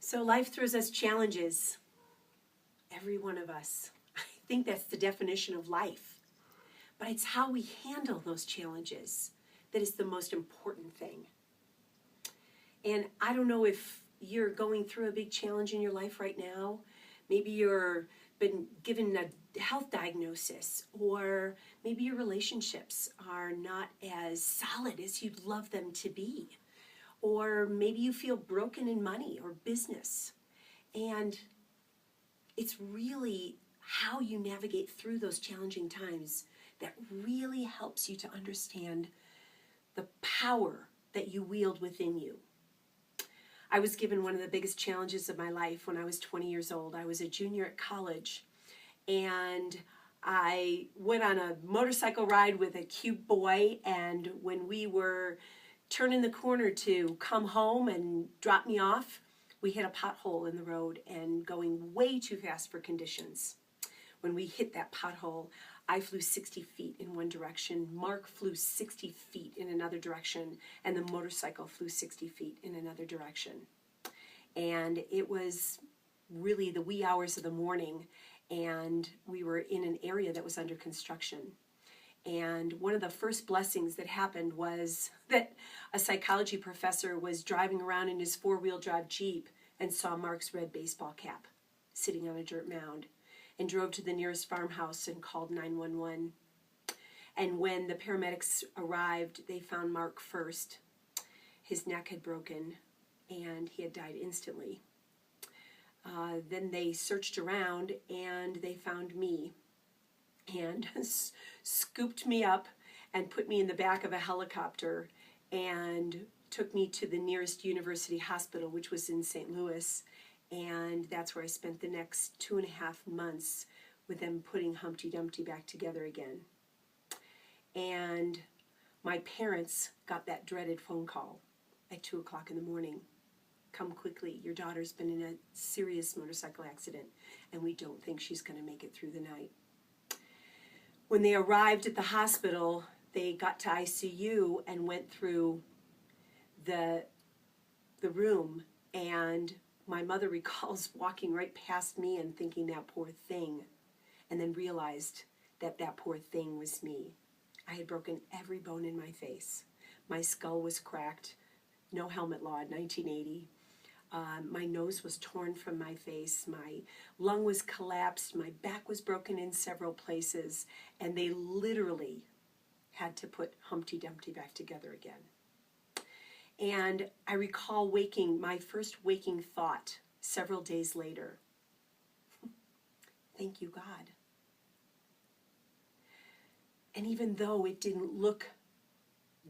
So life throws us challenges. Every one of us. I think that's the definition of life. But it's how we handle those challenges that is the most important thing. And I don't know if you're going through a big challenge in your life right now. Maybe you're been given a health diagnosis, or maybe your relationships are not as solid as you'd love them to be. Or maybe you feel broken in money or business. And it's really how you navigate through those challenging times that really helps you to understand the power that you wield within you. I was given one of the biggest challenges of my life when I was 20 years old. I was a junior at college, and I went on a motorcycle ride with a cute boy, and when we were turning the corner to come home and drop me off, we hit a pothole in the road and going way too fast for conditions. When we hit that pothole, I flew 60 feet in one direction, Mark flew 60 feet in another direction, and the motorcycle flew 60 feet in another direction. And it was really the wee hours of the morning, and we were in an area that was under construction. And one of the first blessings that happened was that a psychology professor was driving around in his four-wheel drive Jeep and saw Mark's red baseball cap sitting on a dirt mound, and drove to the nearest farmhouse and called 911. And when the paramedics arrived, they found Mark first. His neck had broken, and he had died instantly. Then they searched around, and they found me, and scooped me up and put me in the back of a helicopter and took me to the nearest university hospital, which was in St. Louis. And that's where I spent the next 2.5 months with them putting Humpty Dumpty back together again. And my parents got that dreaded phone call at 2 o'clock in the morning. Come quickly, your daughter's been in a serious motorcycle accident, and we don't think she's going to make it through the night. When they arrived at the hospital, they got to ICU and went through the room, and my mother recalls walking right past me and thinking, that poor thing, and then realized that that poor thing was me. I had broken every bone in my face. My skull was cracked, no helmet law in 1980. My nose was torn from my face, my lung was collapsed, my back was broken in several places, and they literally had to put Humpty Dumpty back together again. And I recall my first waking thought several days later. Thank you, God. And even though it didn't look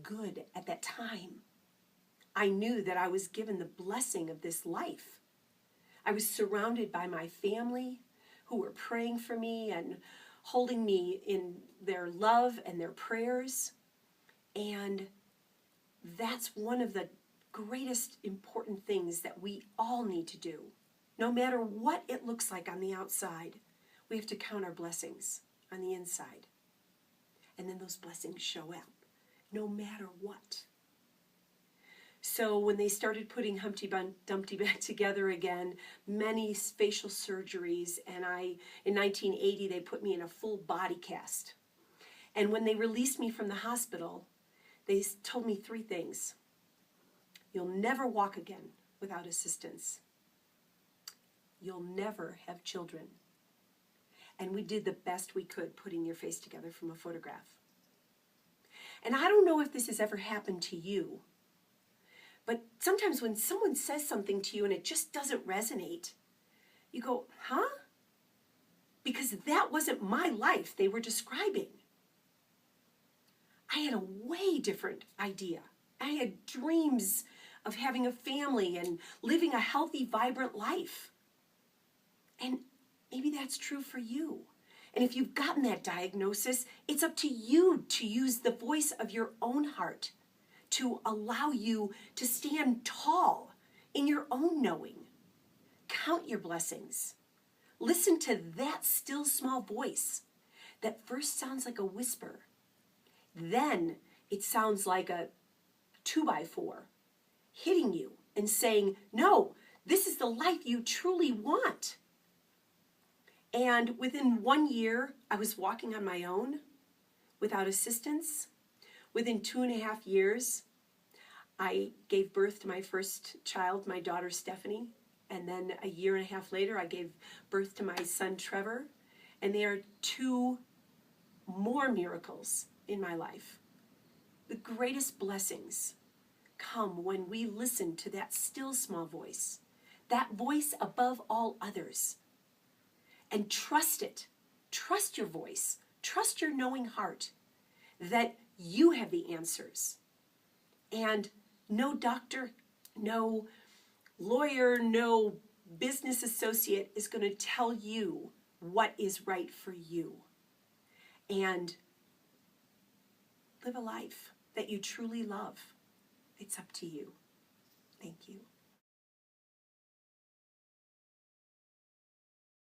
good at that time, I knew that I was given the blessing of this life. I was surrounded by my family who were praying for me and holding me in their love and their prayers. And that's one of the greatest important things that we all need to do. No matter what it looks like on the outside, we have to count our blessings on the inside. And then those blessings show up, no matter what. So when they started putting Humpty Dumpty back together again, many facial surgeries, and in 1980, they put me in a full body cast. And when they released me from the hospital, they told me 3 things. You'll never walk again without assistance. You'll never have children. And we did the best we could putting your face together from a photograph. And I don't know if this has ever happened to you, but sometimes when someone says something to you and it just doesn't resonate, you go, huh? Because that wasn't my life they were describing. I had a way different idea. I had dreams of having a family and living a healthy, vibrant life. And maybe that's true for you. And if you've gotten that diagnosis, it's up to you to use the voice of your own heart to allow you to stand tall in your own knowing. Count your blessings. Listen to that still small voice that first sounds like a whisper. Then it sounds like a 2x4 hitting you and saying, no, This is the life you truly want. And within 1 year, I was walking on my own without assistance. Within 2.5 years, I gave birth to my first child, my daughter Stephanie. And then 1.5 years later, I gave birth to my son Trevor. And they are 2 more miracles in my life. The greatest blessings come when we listen to that still small voice, that voice above all others, and trust it. Trust your voice. Trust your knowing heart that you have the answers. And no doctor, no lawyer, no business associate is going to tell you what is right for you. And live a life that you truly love. It's up to you. Thank you.